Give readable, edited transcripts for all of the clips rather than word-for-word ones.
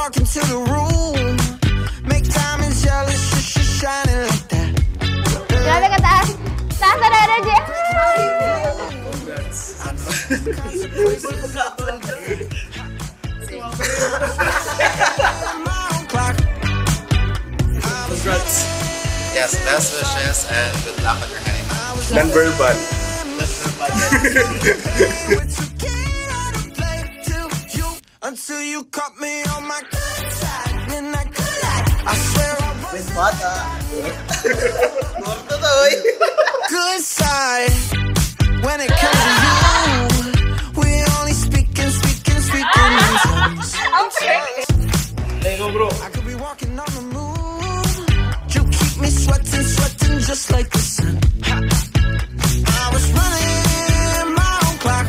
walk into the room, make diamonds jealous, just shining like that. Grabe ka taas. Taas na energy. Congrats. Yes, best wishes and good luck on your honeymoon. Non-verbal. Until you caught me on my good side, and I could I swear I was good side. When it comes to you, we only speaking in tongues. Hey, go bro. I could be walking on the moon. You keep me sweating just like the sun. I was running my own clock.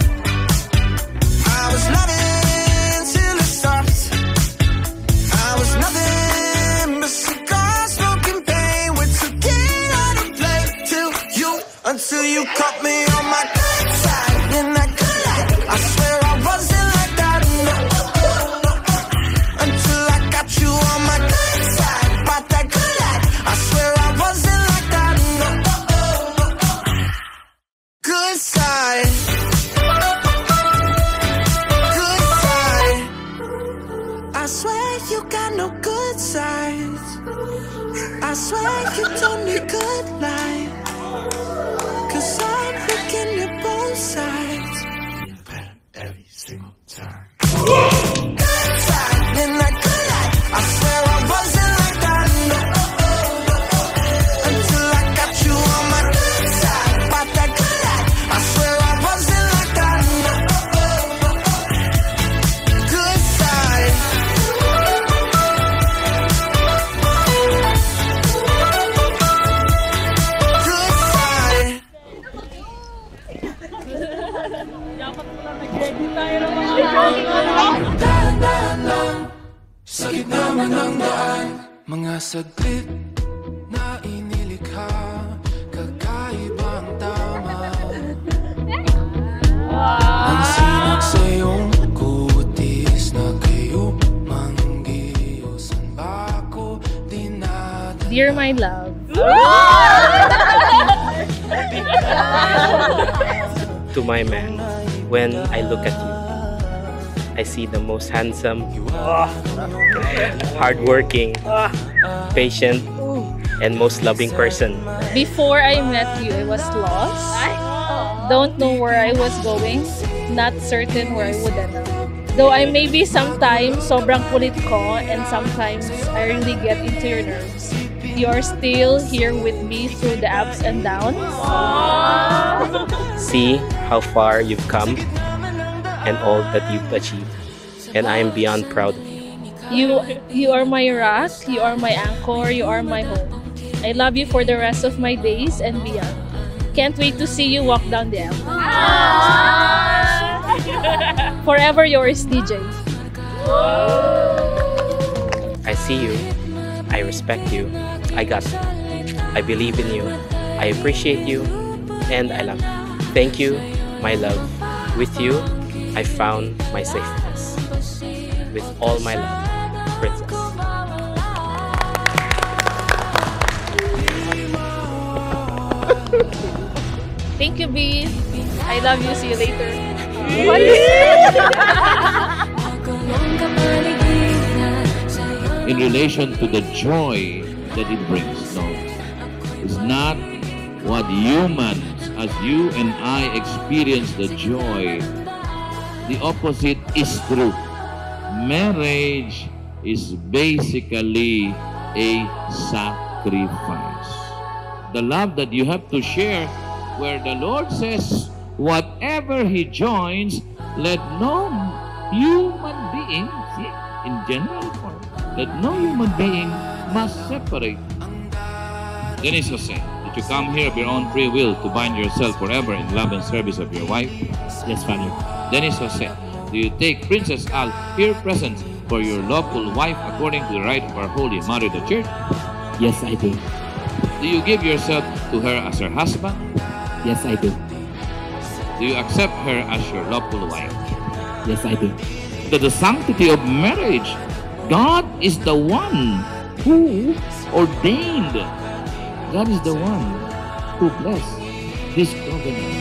I was loving till it stopped. I was nothing but cigar smoking pain with tequila to play till you, until you caught me on my good side, and I could I swear I wasn't like that, no. Until I got you on my good side, about that good life. I swear I wasn't like that, no. Good side. Good side. I swear you got no good sides. I swear you don't need good life. 'Cause I'm looking at both sides. Better every single time. Good side, and I could lie. I swear I wasn't like that, no. Until I got you on my good side, about that good life. I swear I wasn't like that, no. Good side. Good side. Sa gitna man ng daan, mga saglit na inilikha, kakaibang tama. Ang sinag sa iyong kutis na kayo manggiyosan ba ako dinadala. Dear my love. To my man, when I look at you, I see the most handsome, hardworking, patient, and most loving person. Before I met you, I was lost. Don't know where I was going. Not certain where I would end up. Though I may be sometimes sobrang kulit ko, and sometimes I really get into your nerves. You're still here with me through the ups and downs. See how far you've come and all that you've achieved, and I am beyond proud of you. You are my rock, you are my anchor, you are my home. I love you for the rest of my days and beyond. Can't wait to see you walk down the aisle. Forever yours, DJ. I see you, I respect you, I got you. I believe in you, I appreciate you, and I love you. Thank you, my love. With you, I found my safeness. With all my love, Princess. Thank you, B. I love you. See you later. In relation to the joy that it brings, no, it's not what humans, as you and I experience the joy. The opposite is true. Marriage is basically a sacrifice. The love that you have to share, where the Lord says, whatever He joins, let no human being, see, in general form, let no human being must separate. Dennis Jose, did you come here of your own free will to bind yourself forever in love and service of your wife? Yes, Father. Dennis Jose, do you take Princess Al here present for your lawful wife according to the right of our Holy Mother, the Church? Yes, I do. Do you give yourself to her as her husband? Yes, I do. Do you accept her as your lawful wife? Yes, I do. That the sanctity of marriage God is the one who ordained. God is the one who blessed this covenant.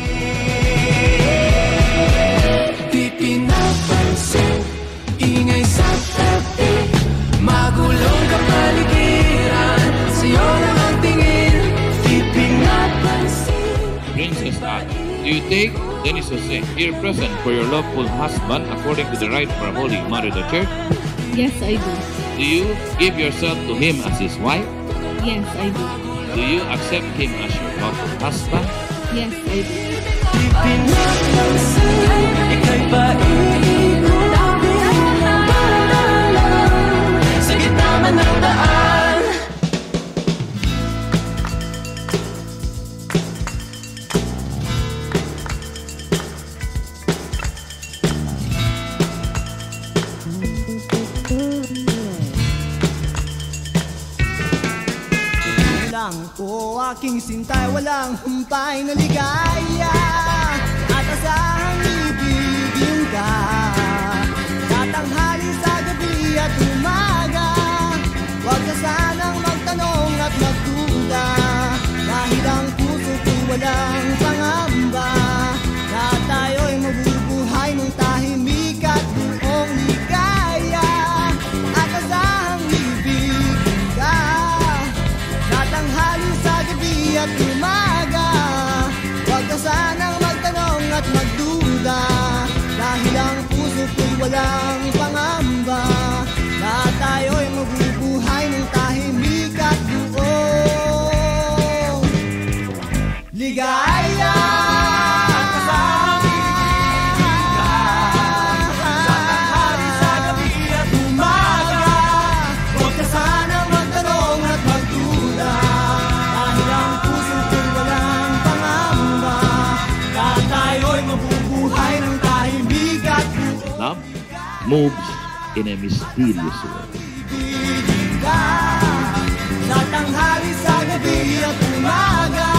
Di pinapansin, ingay sa tabi, magulong kapaligiran, sa'yo lang ang tingin. Di pinapansin. Princess Anne, do you take Dennis Jose here present for your lawful husband according to the rite of our Holy Mother the Church? Yes, I do. Do you give yourself to him as his wife? Yes, I do. Do you accept him as your lawful husband? Yes, I do. Di pinapansin, ika'y paikot ang pinagdaanan, sa gitna man ng daan. Ko aking sintay, walang humpay na ligaya, at asahang ibigin ka, tatanghali sa gabi at umaga. Huwag ka sanang magtanong at magduda, dahil ang puso ko'y walang pangamba, na tayo'y mabubuhay ng tahimik at buong ligaya, at asahang ibigin ka, tatanghali sa gabi at umaga. Huwag ka sanang magtanong at magduda, dahil ang puso ko'y walang pangamba, na tayo'y mabubuhay ng tahimik at buong ligaya. Love moves in a mysterious way. Sa tanghali, sa gabi at umaga,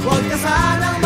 huwag ka sanang